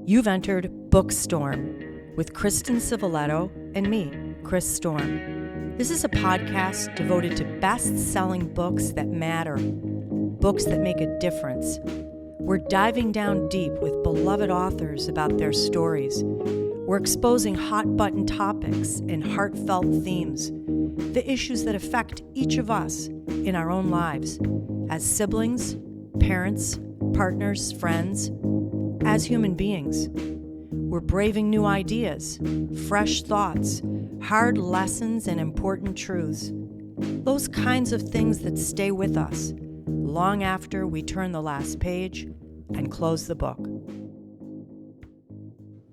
You've entered Bookstorm with Kristen Civiletto and me, Chris Storm. This is a podcast devoted to best-selling books that matter, books that make a difference. We're diving down deep with beloved authors about their stories. We're exposing hot-button topics and heartfelt themes, the issues that affect each of us in our own lives, as siblings, parents, partners, friends, as human beings. We're braving new ideas, fresh thoughts, hard lessons, and important truths. Those kinds of things that stay with us long after we turn the last page and close the book.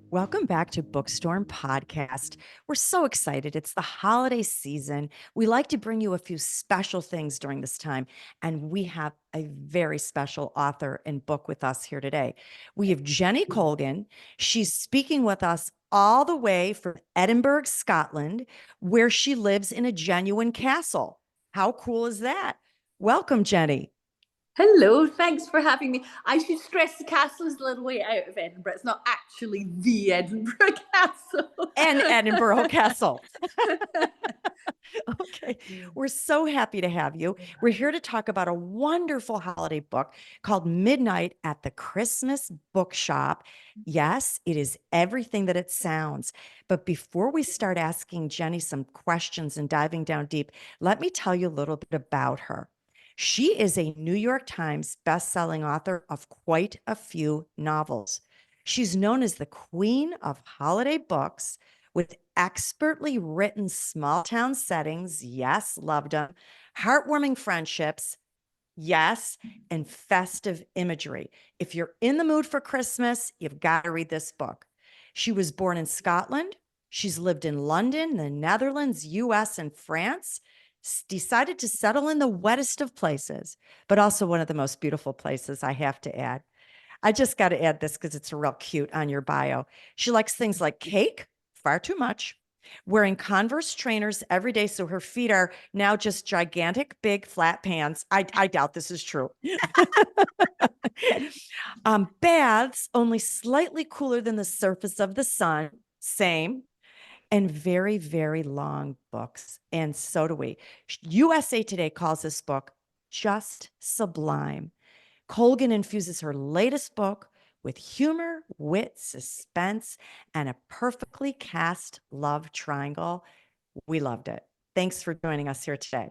Welcome back to Bookstorm Podcast. We're so excited. It's the holiday season. We like to bring you a few special things during this time, and we have a very special author and book with us here today. We have Jenny Colgan. She's speaking with us all the way from Edinburgh, Scotland, where she lives in a genuine castle. How cool is that? Welcome, Jenny. Hello, thanks for having me. I should stress the castle is a little way out of Edinburgh. It's not actually the Edinburgh Castle. And Edinburgh Castle. Okay, we're so happy to have you. We're here to talk about a wonderful holiday book called Midnight at the Christmas Bookshop. Yes, it is everything that it sounds. But before we start asking Jenny some questions and diving down deep, let me tell you a little bit about her. She is a New York Times bestselling author of quite a few novels. She's known as the queen of holiday books with expertly written small town settings. Yes, loved them. Heartwarming friendships. Yes, and festive imagery. If you're in the mood for Christmas, you've got to read this book. She was born in Scotland. She's lived in London, the Netherlands, US, and France. Decided to settle in the wettest of places, but also one of the most beautiful places, I have to add. I just got to add this because it's real cute on your bio. She likes things like cake, far too much, wearing Converse trainers every day, so her feet are now just gigantic, big, flat pants. I doubt this is true. Baths only slightly cooler than the surface of the sun. Same. And very, very long books. And so do we. USA Today calls this book just sublime. Colgan infuses her latest book with humor, wit, suspense, and a perfectly cast love triangle. We loved it. Thanks for joining us here today.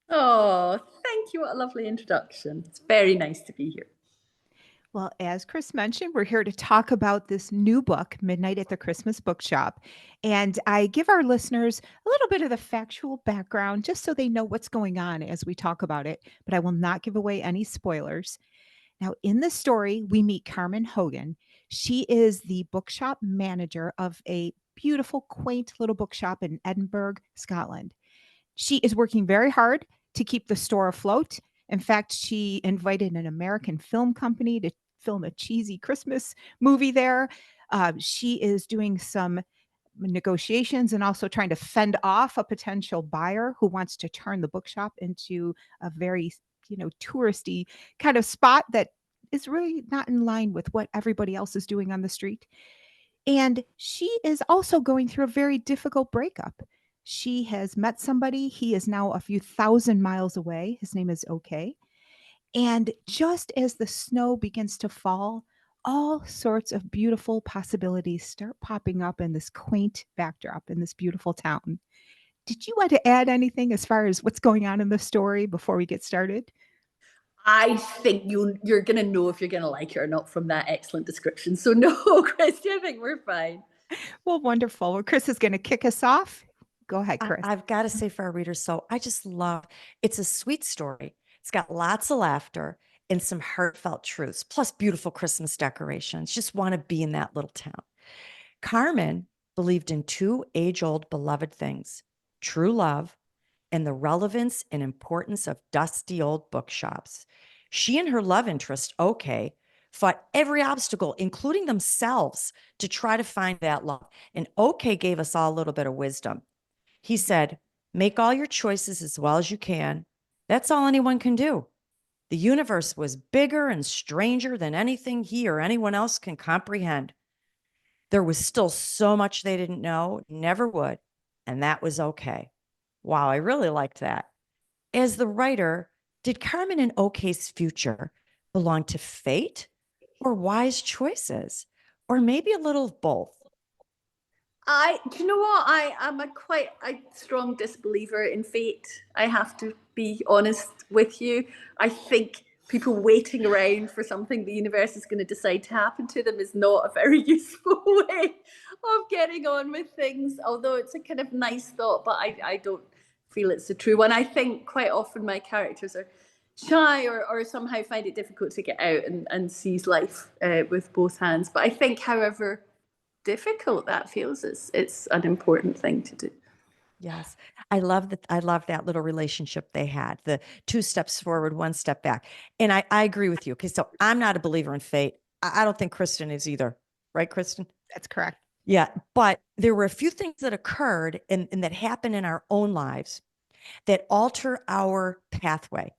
Oh, thank you. What a lovely introduction. It's very nice to be here. Well, as Chris mentioned, we're here to talk about this new book, Midnight at the Christmas Bookshop. And I give our listeners a little bit of the factual background just so they know what's going on as we talk about it, but I will not give away any spoilers. Now, in the story, we meet Carmen Hogan. She is the bookshop manager of a beautiful, quaint little bookshop in Edinburgh, Scotland. She is working very hard to keep the store afloat. In fact, she invited an American film company to film a cheesy Christmas movie there. She is doing some negotiations and also trying to fend off a potential buyer who wants to turn the bookshop into a very, touristy kind of spot that is really not in line with what everybody else is doing on the street. And she is also going through a very difficult breakup. She has met somebody. He is now a few thousand miles away. His name is OK. And just as the snow begins to fall, all sorts of beautiful possibilities start popping up in this quaint backdrop in this beautiful town. Did you want to add anything as far as what's going on in the story before we get started? I think you're going to know if you're going to like it or not from that excellent description. So no, Christy, I think we're fine. Well, wonderful. Well, Chris is going to kick us off. Go ahead, Chris. I've got to say for our readers, so I just love, it's a sweet story. It's got lots of laughter and some heartfelt truths, plus beautiful Christmas decorations. Just want to be in that little town. Carmen believed in two age-old beloved things, true love and the relevance and importance of dusty old bookshops. She and her love interest, OK, fought every obstacle, including themselves, to try to find that love. And OK gave us all a little bit of wisdom. He said, make all your choices as well as you can. That's all anyone can do. The universe was bigger and stranger than anything he or anyone else can comprehend. There was still so much they didn't know, never would, and that was okay. Wow, I really liked that. As the writer, did Carmen and OK's future belong to fate or wise choices? Or maybe a little of both? Do you know what? I am quite a strong disbeliever in fate. I have to be honest with you. I think people waiting around for something the universe is going to decide to happen to them is not a very useful way of getting on with things. Although it's a kind of nice thought, but I don't feel it's a true one. I think quite often my characters are shy or somehow find it difficult to get out and seize life with both hands. But I think, however difficult that feels, it's an important thing to do. Yes. I love that. I love that little relationship they had, the 2 steps forward, 1 step back. And I agree with you. Okay. So I'm not a believer in fate. I don't think Kristen is either. Right, Kristen? That's correct. Yeah. But there were a few things that occurred and that happen in our own lives that alter our pathway.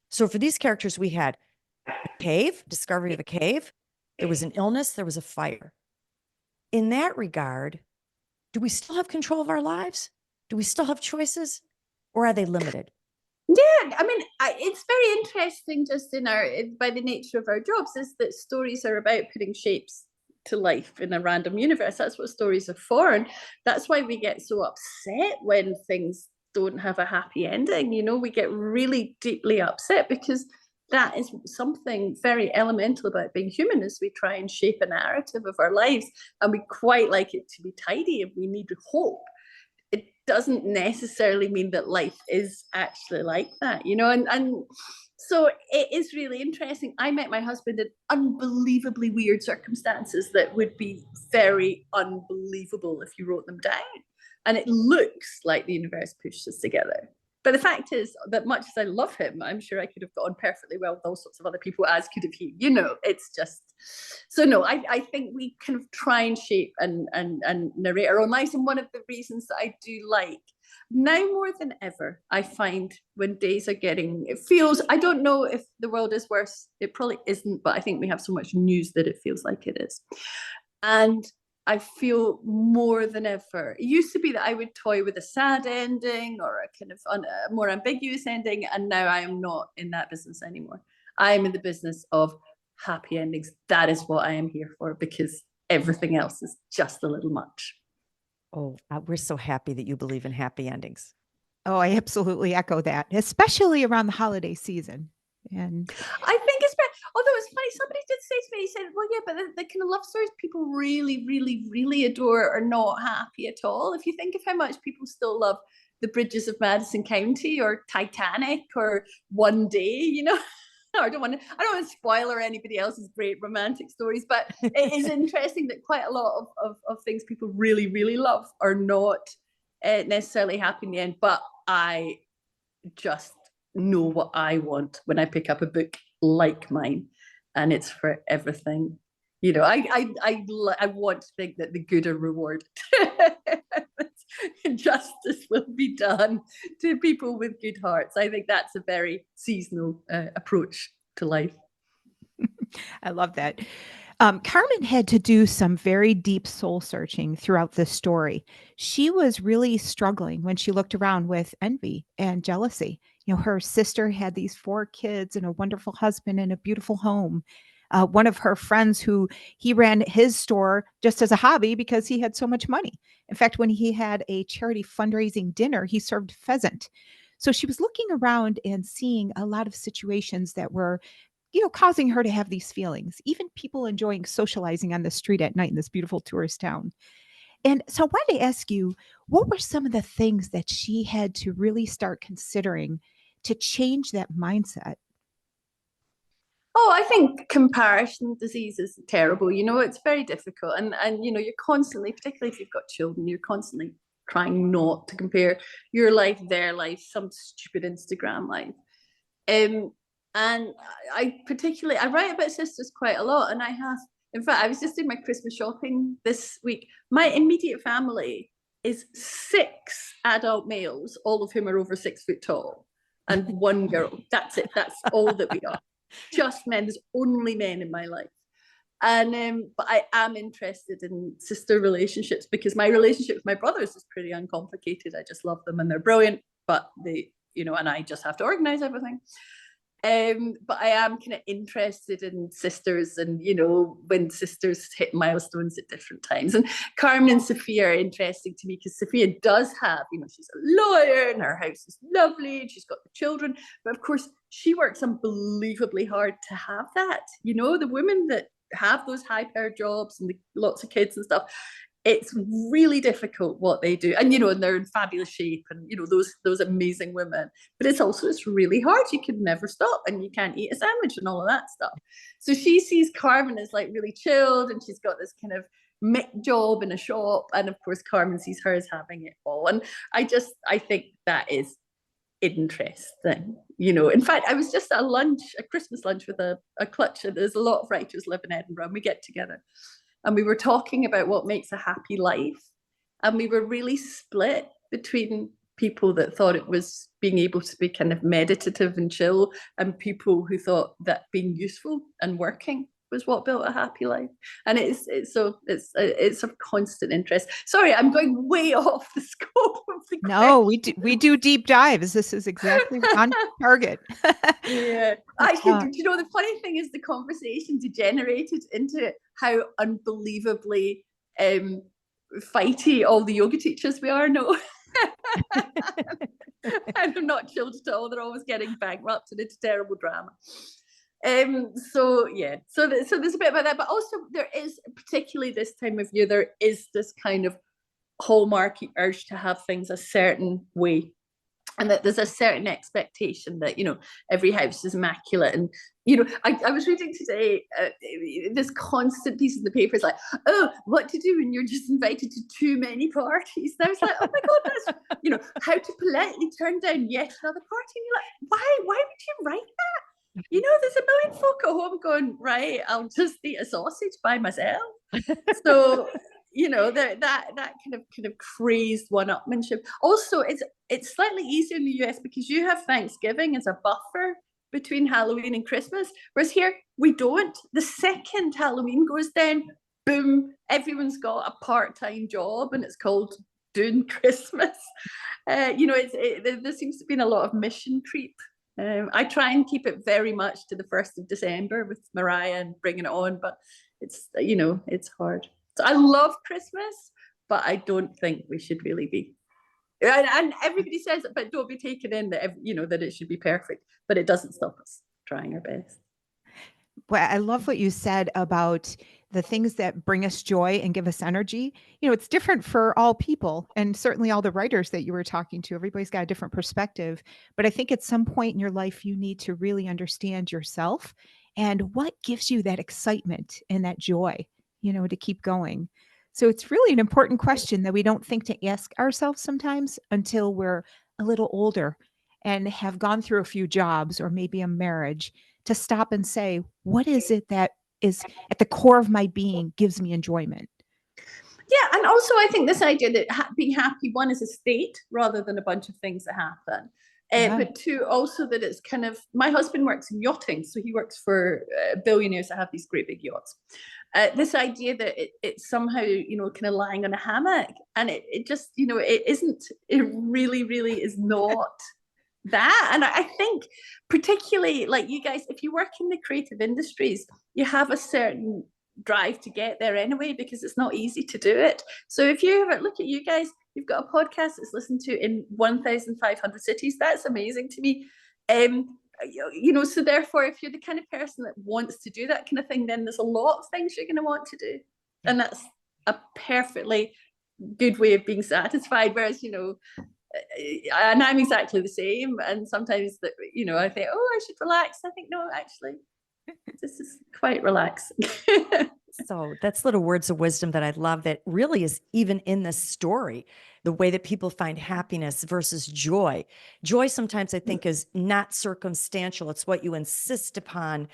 So for these characters, we had a cave, discovery of a cave. There was an illness. There was a fire. In that regard, do we still have control of our lives? Do we still have choices, or are they limited? Yeah, I mean, it's very interesting just by the nature of our jobs is that stories are about putting shapes to life in a random universe. That's what stories are for. And that's why we get so upset when things don't have a happy ending. You know, we get really deeply upset because that is something very elemental about being human as we try and shape a narrative of our lives. And we quite like it to be tidy and we need hope. It doesn't necessarily mean that life is actually like that, you know, and so it is really interesting. I met my husband in unbelievably weird circumstances that would be very unbelievable if you wrote them down. And it looks like the universe pushed us together. But the fact is that much as I love him, I'm sure I could have gotten perfectly well with all sorts of other people, as could have he. You know, it's just so no. I think we kind of try and shape and narrate our own lives. And one of the reasons that I do like now more than ever, I find when days are getting, it feels. I don't know if the world is worse. It probably isn't, but I think we have so much news that it feels like it is. And I feel more than ever. It used to be that I would toy with a sad ending or a kind of a more ambiguous ending, and now I am not in that business anymore. I am in the business of happy endings. That is what I am here for, because everything else is just a little much. Oh, we're so happy that you believe in happy endings. Oh, I absolutely echo that, especially around the holiday season. And I think it's better. Although it's funny, somebody did say to me, he said, well, yeah, but the kind of love stories people really, really, really adore are not happy at all. If you think of how much people still love The Bridges of Madison County or Titanic or One Day, you know, I don't want to spoiler anybody else's great romantic stories, but it is interesting that quite a lot of things people really, really love are not necessarily happy in the end. But I just know what I want when I pick up a book like mine, and it's for everything. You know, I want to think that the good are rewarded. Justice will be done to people with good hearts. I think that's a very seasonal approach to life. I love that. Carmen had to do some very deep soul searching throughout this story. She was really struggling when she looked around with envy and jealousy. You know, her sister had these 4 kids and a wonderful husband and a beautiful home. One of her friends who he ran his store just as a hobby because he had so much money. In fact, when he had a charity fundraising dinner, he served pheasant. So she was looking around and seeing a lot of situations that were, you know, causing her to have these feelings, even people enjoying socializing on the street at night in this beautiful tourist town. And so I wanted to ask you, what were some of the things that she had to really start considering to change that mindset? Oh, I think comparison disease is terrible. You know, it's very difficult. And you know, you're constantly, particularly if you've got children, you're constantly trying not to compare your life, their life, some stupid Instagram life. And I write about sisters quite a lot. And I have, in fact, I was just doing my Christmas shopping this week. My immediate family is 6 adult males, all of whom are over 6 foot tall, and 1 girl. That's it. That's all that we are. Just men. There's only men in my life. And but I am interested in sister relationships, because my relationship with my brothers is pretty uncomplicated. I just love them and they're brilliant, but they, and I just have to organize everything. But I am kind of interested in sisters, and when sisters hit milestones at different times. And Carmen and Sophia are interesting to me because Sophia does have, she's a lawyer and her house is lovely and she's got the children, but of course she works unbelievably hard to have that. The women that have those high-powered jobs and lots of kids and stuff, it's really difficult what they do. And, and they're in fabulous shape, and, those amazing women. But it's really hard. You can never stop, and you can't eat a sandwich and all of that stuff. So she sees Carmen as like really chilled, and she's got this kind of job in a shop. And of course, Carmen sees her as having it all. And I think that is interesting. In fact, I was just at a Christmas lunch with a clutch, and there's a lot of writers live in Edinburgh, and we get together. And we were talking about what makes a happy life. And we were really split between people that thought it was being able to be kind of meditative and chill, and people who thought that being useful and working was what built a happy life. And it's of constant interest. Sorry, I'm going way off the scope of the No, we do deep dives. This is exactly on target. Yeah. Actually, the funny thing is the conversation degenerated into how unbelievably fighty all the yoga teachers we are. No. And they're not chilled at all. They're always getting bankrupt, and it's terrible drama. So there's a bit about that, but also there is, particularly this time of year, there is this kind of hallmarky urge to have things a certain way, and that there's a certain expectation that every house is immaculate. And I was reading today this constant piece in the paper is like, oh, what to do when you're just invited to too many parties. And I was like, oh my god, that's how to politely turn down yet another party. And you're like, why would you write that? There's a million folk at home going, right, I'll just eat a sausage by myself. So that kind of crazed one-upmanship. Also, it's slightly easier in the US because you have Thanksgiving as a buffer between Halloween and Christmas, whereas here we don't. The second Halloween goes down, boom, everyone's got a part-time job, and it's called doing Christmas. There seems to be a lot of mission creep. I try and keep it very much to the 1st of December with Mariah and bringing it on, but it's hard. So I love Christmas, but I don't think we should really be. And everybody says it, but don't be taken in that that it should be perfect. But it doesn't stop us trying our best. Well, I love what you said about the things that bring us joy and give us energy. It's different for all people, and certainly all the writers that you were talking to. Everybody's got a different perspective. But I think at some point in your life, you need to really understand yourself and what gives you that excitement and that joy, to keep going. So it's really an important question that we don't think to ask ourselves sometimes until we're a little older and have gone through a few jobs or maybe a marriage, to stop and say, what is it that is at the core of my being gives me enjoyment? Yeah, and also I think this idea that being happy, one, is a state rather than a bunch of things that happen. But two, also that it's kind of, my husband works in yachting, so he works for billionaires that have these great big yachts. This idea that it's somehow, kind of lying on a hammock, and it just, it isn't, it really, really is not that. And I think particularly like you guys, if you work in the creative industries, you have a certain drive to get there anyway, because it's not easy to do it. So if you have look at you guys, you've got a podcast that's listened to in 1,500 cities. That's amazing to me. So therefore, if you're the kind of person that wants to do that kind of thing, then there's a lot of things you're going to want to do, and that's a perfectly good way of being satisfied. Whereas and I'm exactly the same, and sometimes that I think, oh, I should relax. I think, no, actually this is quite relaxing. So that's little words of wisdom that I love, that really is even in this story, the way that people find happiness versus joy. Joy sometimes I think is not circumstantial. It's what you insist upon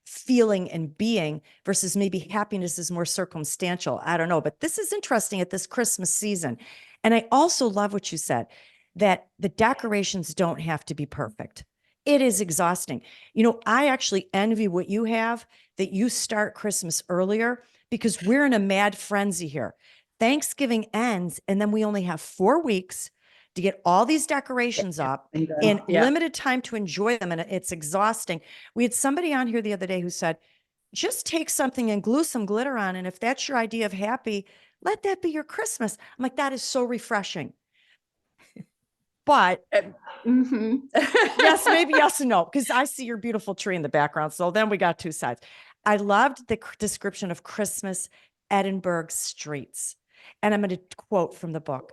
feeling and being, versus maybe happiness is more circumstantial. I don't know, but this is interesting at this Christmas season. And I also love what you said, that the decorations don't have to be perfect. It is exhausting. You know, I actually envy what you have, that you start Christmas earlier, because we're in a mad frenzy here. Thanksgiving ends, and then we only have 4 weeks to get all these decorations up in Yeah. limited time to enjoy them. And it's exhausting. We had somebody on here the other day who said, just take something and glue some glitter on. And if that's your idea of happy, let that be your Christmas. I'm like, that is so refreshing. But yes, maybe yes and no, because I see your beautiful tree in the background. So then we got two sides. I loved the description of Christmas Edinburgh streets. And I'm going to quote from the book.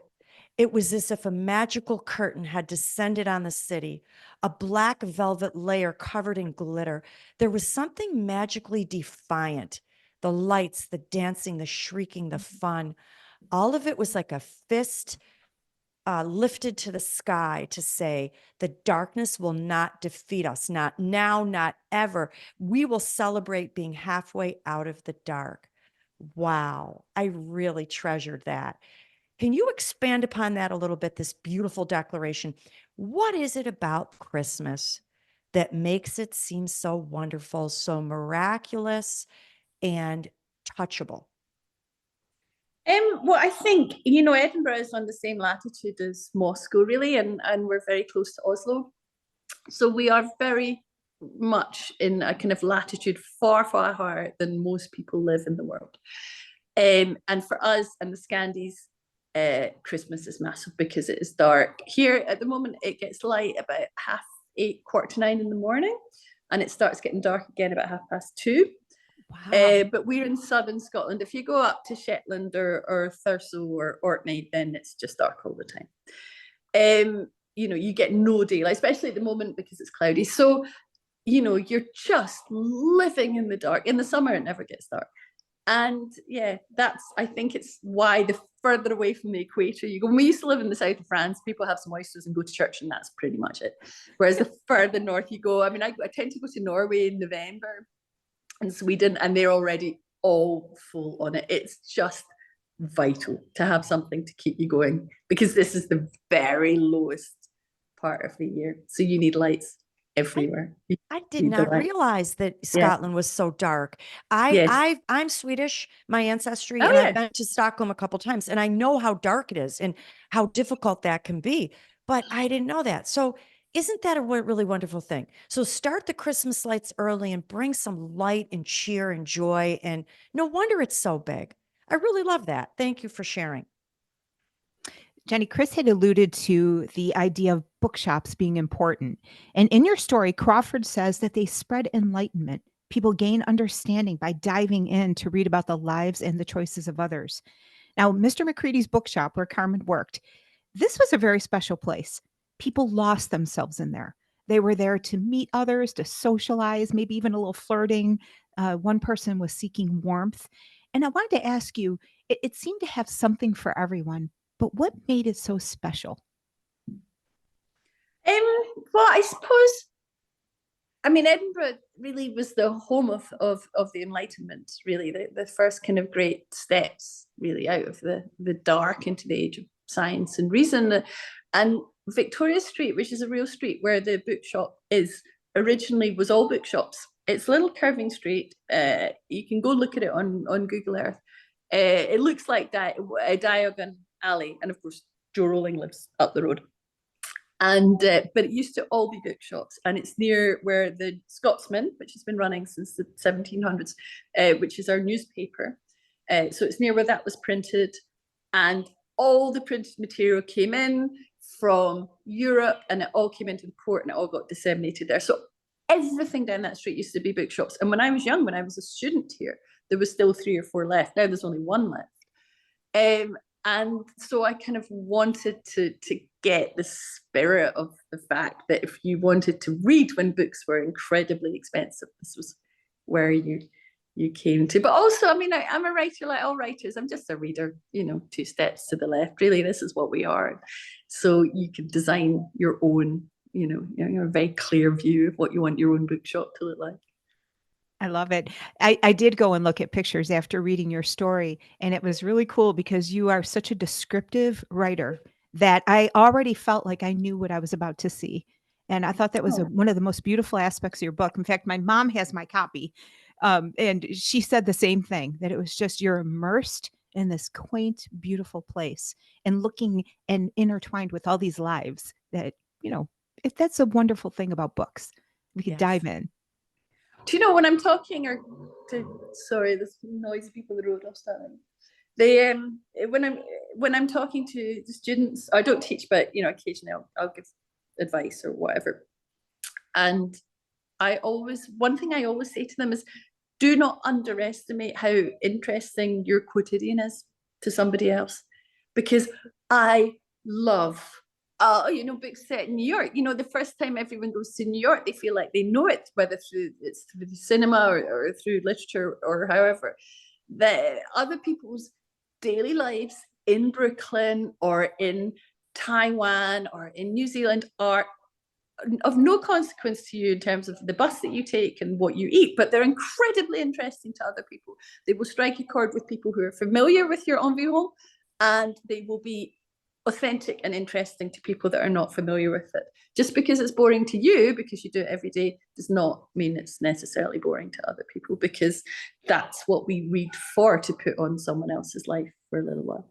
It was as if a magical curtain had descended on the city, a black velvet layer covered in glitter. There was something magically defiant. The lights, the dancing, the shrieking, the fun. All of it was like a fist lifted to the sky to say, the darkness will not defeat us, not now, not ever. We will celebrate being halfway out of the dark. Wow, I really treasured that. Can you expand upon that a little bit, this beautiful declaration? What is it about Christmas that makes it seem so wonderful, so miraculous, and touchable? Well, I think, Edinburgh is on the same latitude as Moscow, really, and we're very close to Oslo. So we are very much in a kind of latitude far, far higher than most people live in the world. And for us and the Scandies, Christmas is massive because it is dark. Here at the moment, it gets light about 8:30, 9:15 in the morning, and it starts getting dark again about 2:30. Wow. But we're in southern Scotland. If you go up to Shetland or Thurso or Orkney, then it's just dark all the time. You get no daylight, especially at the moment because it's cloudy. So, you're just living in the dark. In the summer, it never gets dark. And yeah, I think it's why the further away from the equator you go. When we used to live in the south of France, people have some oysters and go to church, and that's pretty much it. Whereas the further north you go, I mean, I tend to go to Norway in November and Sweden, and they're already all full on it. It's just vital to have something to keep you going, because this is the very lowest part of the year. So you need lights everywhere. I did not realize that Scotland was so dark. Yes. I'm Swedish, my ancestry, Oh, and I've yeah. been to Stockholm a couple times, and I know how dark it is and how difficult that can be. But I didn't know that. So isn't that a really wonderful thing? So start the Christmas lights early and bring some light and cheer and joy. And no wonder it's so big. I really love that. Thank you for sharing. Jenny, Chris had alluded to the idea of bookshops being important. And in your story, Crawford says that they spread enlightenment. People gain understanding by diving in to read about the lives and the choices of others. Now, Mr. McCready's bookshop, where Carmen worked, this was a very special place. People lost themselves in there. They were there to meet others, to socialize, maybe even a little flirting. One person was seeking warmth. And I wanted to ask you, it seemed to have something for everyone, but what made it so special? Well, I suppose, I mean, Edinburgh really was the home of the Enlightenment, really, the first kind of great steps, really, out of the dark into the age of science and reason. And Victoria Street, which is a real street where the bookshop is, originally was all bookshops. It's a little curving street. You can go look at it on Google Earth. It looks like that, a Diagon alley. And of course, Joe Rowling lives up the road. And but it used to all be bookshops, and it's near where the Scotsman, which has been running since the 1700s, which is our newspaper. So it's near where that was printed, and all the printed material came in from Europe, and it all came into the port, and it all got disseminated there. So everything down that street used to be bookshops. And when I was young, when I was a student here, there was still 3 or 4 left. Now there's only 1 left. And so I kind of wanted to get the spirit of the fact that if you wanted to read when books were incredibly expensive, this was where you came to. But also, I mean, I'm a writer like all writers. I'm just a reader, 2 steps to the left. Really, this is what we are. So you can design your own, your very clear view of what you want your own bookshop to look like. I love it. I did go and look at pictures after reading your story, and it was really cool because you are such a descriptive writer that I already felt like I knew what I was about to see. And I thought that was Oh. one of the most beautiful aspects of your book. In fact, my mom has my copy. And she said the same thing, that it was just you're immersed in this quaint, beautiful place and looking and intertwined with all these lives that, if that's a wonderful thing about books. We could Yes. dive in. Do you know when I'm talking sorry, there's noisy people on the road, I'll start. They when I'm talking to the students, I don't teach, but occasionally I'll give advice or whatever. And one thing I always say to them is, do not underestimate how interesting your quotidian is to somebody else, because I love books set in New York. The first time everyone goes to New York, they feel like they know it, whether it's through the cinema or through literature or however. The other people's daily lives in Brooklyn or in Taiwan or in New Zealand are of no consequence to you in terms of the bus that you take and what you eat, but they're incredibly interesting to other people. They will strike a chord with people who are familiar with your environment, and they will be authentic and interesting to people that are not familiar with it. Just because it's boring to you, because you do it every day, does not mean it's necessarily boring to other people, because that's what we read for, to put on someone else's life for a little while.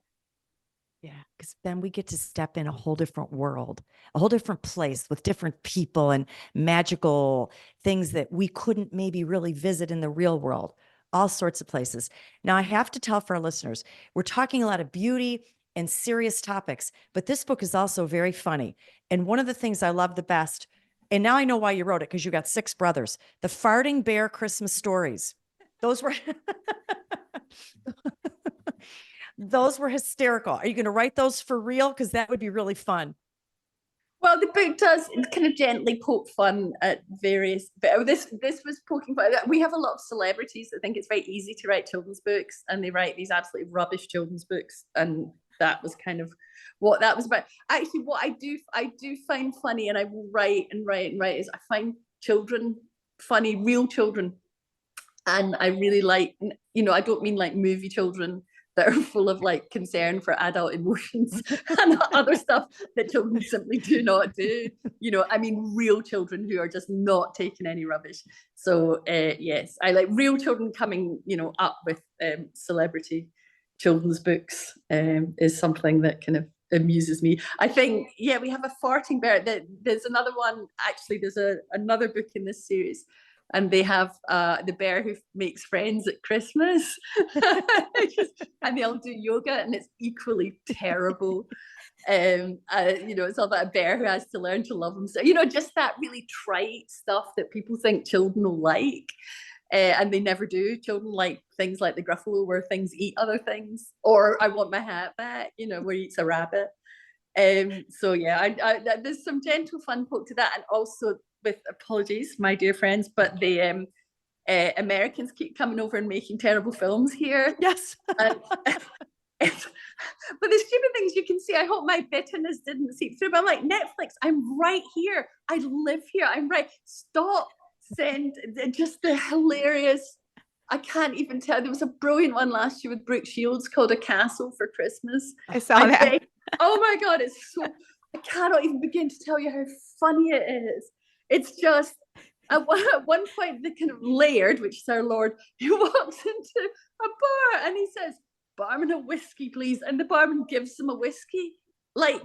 Yeah, because then we get to step in a whole different world, a whole different place with different people and magical things that we couldn't maybe really visit in the real world, all sorts of places. Now, I have to tell for our listeners, we're talking a lot of beauty and serious topics, but this book is also very funny. And one of the things I love the best, and now I know why you wrote it, because you got 6 brothers, the Farting Bear Christmas Stories. Those were... Those were hysterical. Are you going to write those for real? Because that would be really fun. Well, the book does kind of gently poke fun at various, but this was poking fun. We have a lot of celebrities that think it's very easy to write children's books, and they write these absolutely rubbish children's books, and that was kind of what that was about. Actually, what I do find funny, and I will write and write and write, is I find children funny, real children, and I really like, I don't mean like movie children that are full of like concern for adult emotions and other stuff that children simply do not do. I mean real children who are just not taking any rubbish. So yes, I like real children coming, up with celebrity children's books is something that kind of amuses me. I think, yeah, we have a farting bear. There's another one, actually, there's another book in this series, and they have the bear who makes friends at Christmas. And they all do yoga, and it's equally terrible. It's all about a bear who has to learn to love himself. Just that really trite stuff that people think children will like. And they never do. Children like things like the Gruffalo, where things eat other things, or I want my hat back, where he eats a rabbit. So yeah, there's some gentle fun poke to that, and also, with apologies, my dear friends, but the Americans keep coming over and making terrible films here. Yes. But the stupid things you can see, I hope my bitterness didn't seep through, but I'm like, Netflix, I'm right here. I live here. I'm right. Stop. Send just the hilarious, I can't even tell. There was a brilliant one last year with Brooke Shields called A Castle for Christmas. I saw that. Oh my God, I cannot even begin to tell you how funny it is. It's just, at one point, the kind of Laird, which is our Lord, he walks into a bar and he says, "Barman, a whiskey, please." And the barman gives him a whiskey, like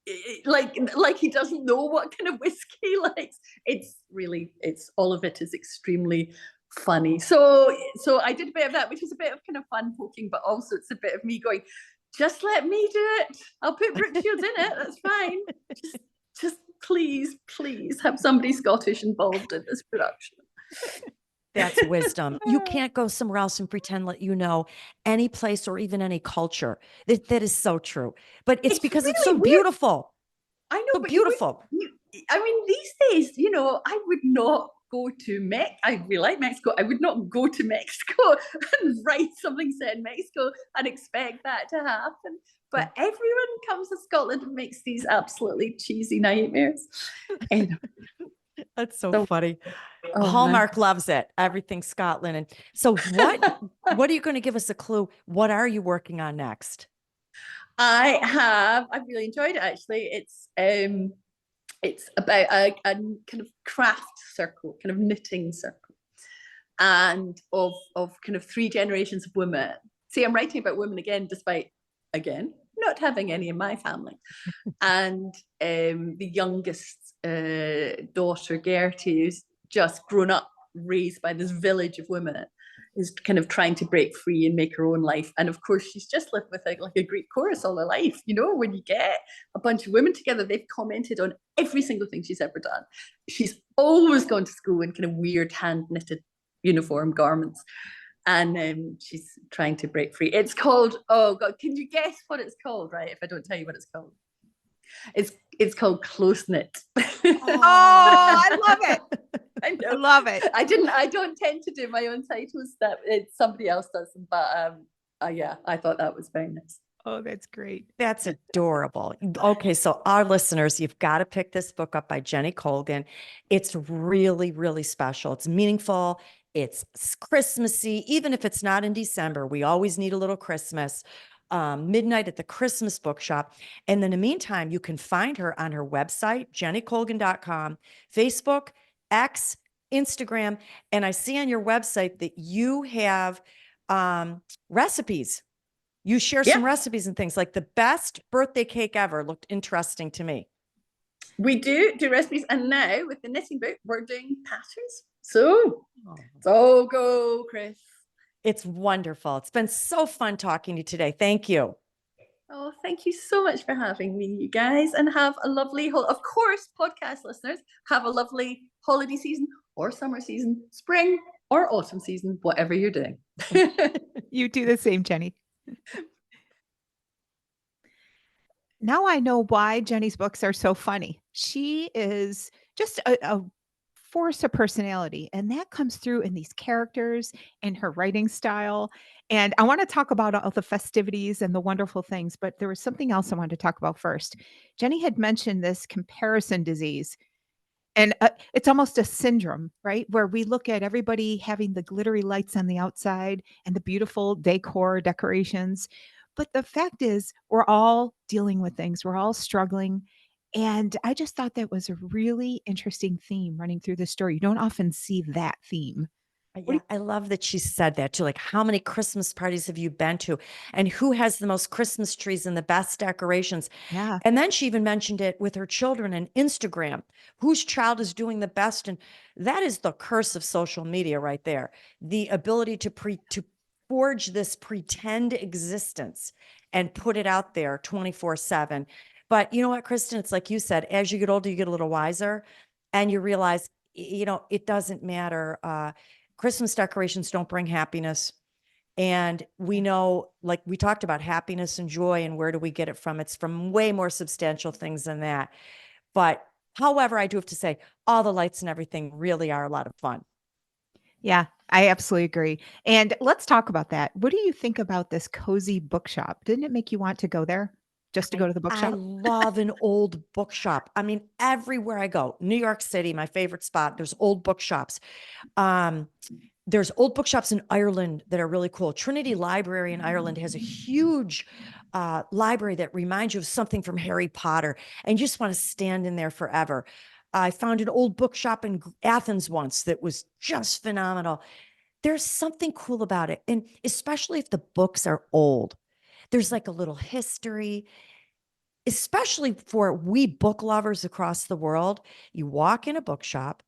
he doesn't know what kind of whiskey he likes. It's all of it is extremely funny. So I did a bit of that, which is a bit of kind of fun poking, but also it's a bit of me going, just let me do it. I'll put Brooke Shields in it. That's fine. Just please have somebody Scottish involved in this production. That's wisdom. You can't go somewhere else and pretend like any place or even any culture. That is so true. But it's because really it's so weird. Beautiful. I know, so but beautiful. I mean, these days, I would not go to Mexico. I really like Mexico. I would not go to Mexico and write something set in Mexico and expect that to happen. But everyone comes to Scotland and makes these absolutely cheesy nightmares. That's so funny. Oh, Hallmark loves it. Everything Scotland. And so what are you going to give us a clue? What are you working on next? I've really enjoyed it, actually. It's It's about a kind of craft circle, kind of knitting circle, and of kind of 3 generations of women. See, I'm writing about women again, despite, again, not having any in my family. And the youngest daughter, Gertie, who's just grown up, raised by this village of women, is kind of trying to break free and make her own life. And of course, she's just lived with like a Greek chorus all her life. You know, when you get a bunch of women together, they've commented on every single thing she's ever done. She's always gone to school in kind of weird hand knitted uniform garments. And she's trying to break free. It's called, oh God, can you guess what it's called, right? If I don't tell you what it's called. It's called Close Knit. Oh, I love it. I love it. I don't tend to do my own titles. That it's somebody else does them, but yeah, I thought that was very nice. Oh, that's great. That's adorable. Okay, so our listeners, you've got to pick this book up by Jenny Colgan. It's really, really special. It's meaningful. It's Christmassy. Even if it's not in December, we always need a little Christmas. Midnight at the Christmas Bookshop. And then in the meantime, you can find her on her website, jennycolgan.com, Facebook, X, Instagram. And I see on your website that you have recipes. You share some recipes and things, like the best birthday cake ever looked interesting to me. We do recipes. And now with the knitting book, we're doing patterns. So go, Chris. It's wonderful. It's been so fun talking to you today. Thank you. Oh, thank you so much for having me, you guys. And have a lovely, of course, podcast listeners, have a lovely holiday season or summer season, spring or autumn season, whatever you're doing. You do the same, Jenny. Now I know why Jenny's books are so funny. She is just a force of personality, and that comes through in these characters and her writing style. And I want to talk about all the festivities and the wonderful things, but there was something else I wanted to talk about first. Jenny had mentioned this comparison disease. And it's almost a syndrome, right? Where we look at everybody having the glittery lights on the outside and the beautiful decor, decorations. But the fact is, we're all dealing with things, we're all struggling. And I just thought that was a really interesting theme running through the story. You don't often see that theme. Yeah, I love that she said that too. Like, how many Christmas parties have you been to? And who has the most Christmas trees and the best decorations? Yeah. And then she even mentioned it with her children and Instagram. Whose child is doing the best? And that is the curse of social media right there. The ability to forge this pretend existence and put it out there 24/7. But you know what, Kristen? It's like you said, as you get older, you get a little wiser and you realize, it doesn't matter. Christmas decorations don't bring happiness. And we know, like we talked about, happiness and joy, and where do we get it from? It's from way more substantial things than that. But however, I do have to say, all the lights and everything really are a lot of fun. Yeah, I absolutely agree. And let's talk about that. What do you think about this cozy bookshop? Didn't it make you want to go there? Just to go to the I bookshop? love an old bookshop. I mean, everywhere I go, New York City, my favorite spot, there's old bookshops. There's old bookshops in Ireland that are really cool. Trinity Library in Ireland has a huge library that reminds you of something from Harry Potter, and you just want to stand in there forever. I found an old bookshop in Athens once that was just phenomenal. There's something cool about it, and especially if the books are old. There's like a little history, especially for we book lovers across the world. You walk in a bookshop,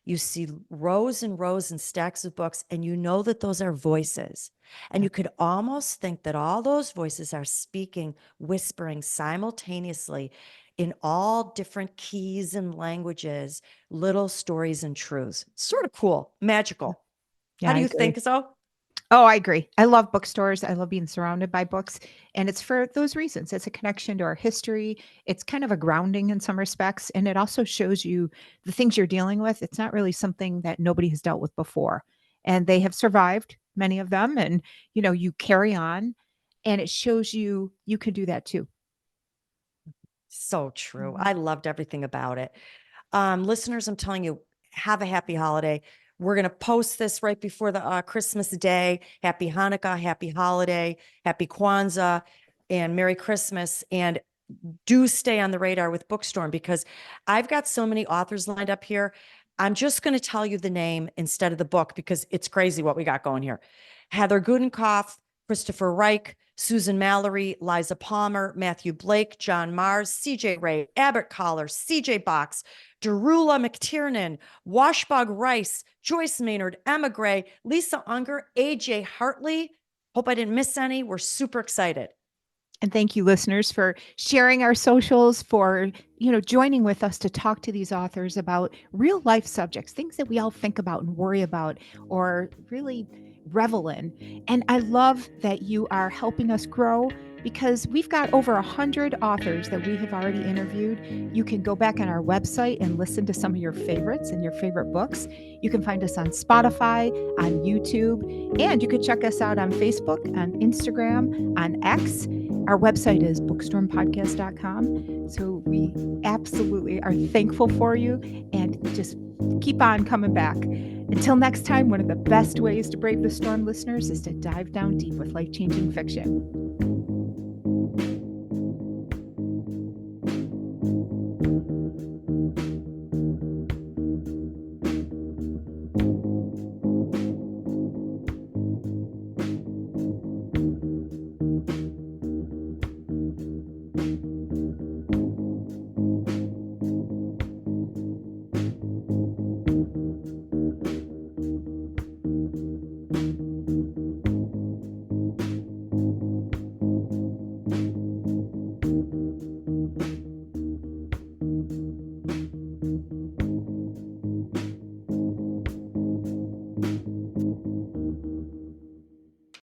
you see rows and rows and stacks of books, and you know that those are voices. And you could almost think that all those voices are speaking, whispering simultaneously in all different keys and languages, little stories and truths. Sort of cool, magical. Yeah, How do I you agree. think so? Oh, I agree. I love bookstores. I love being surrounded by books. And it's for those reasons. It's a connection to our history. It's kind of a grounding in some respects. And it also shows you the things you're dealing with. It's not really something that nobody has dealt with before. And they have survived, many of them. And, you carry on. And it shows you can do that too. So true. Mhm. I loved everything about it. Listeners, I'm telling you, have a happy holiday. We're going to post this right before the Christmas day. Happy Hanukkah, happy holiday, happy Kwanzaa, and Merry Christmas. And do stay on the radar with Bookstorm, because I've got so many authors lined up here. I'm just going to tell you the name instead of the book because it's crazy what we got going here. Heather Gudenkoff, Christopher Reich, Susan Mallory, Liza Palmer, Matthew Blake, John Mars, CJ Ray, Abbott Collar, CJ Box, Darula McTiernan, Washbog Rice, Joyce Maynard, Emma Gray, Lisa Unger, AJ Hartley. Hope I didn't miss any. We're super excited. And thank you, listeners, for sharing our socials, for joining with us to talk to these authors about real life subjects, things that we all think about and worry about or really revel in. And I love that you are helping us grow, because we've got over 100 authors that we have already interviewed. You can go back on our website and listen to some of your favorites and your favorite books. You can find us on Spotify, on YouTube, and you can check us out on Facebook, on Instagram, on X. Our website is bookstormpodcast.com. So we absolutely are thankful for you, and just keep on coming back. Until next time, one of the best ways to brave the storm, listeners, is to dive down deep with life-changing fiction.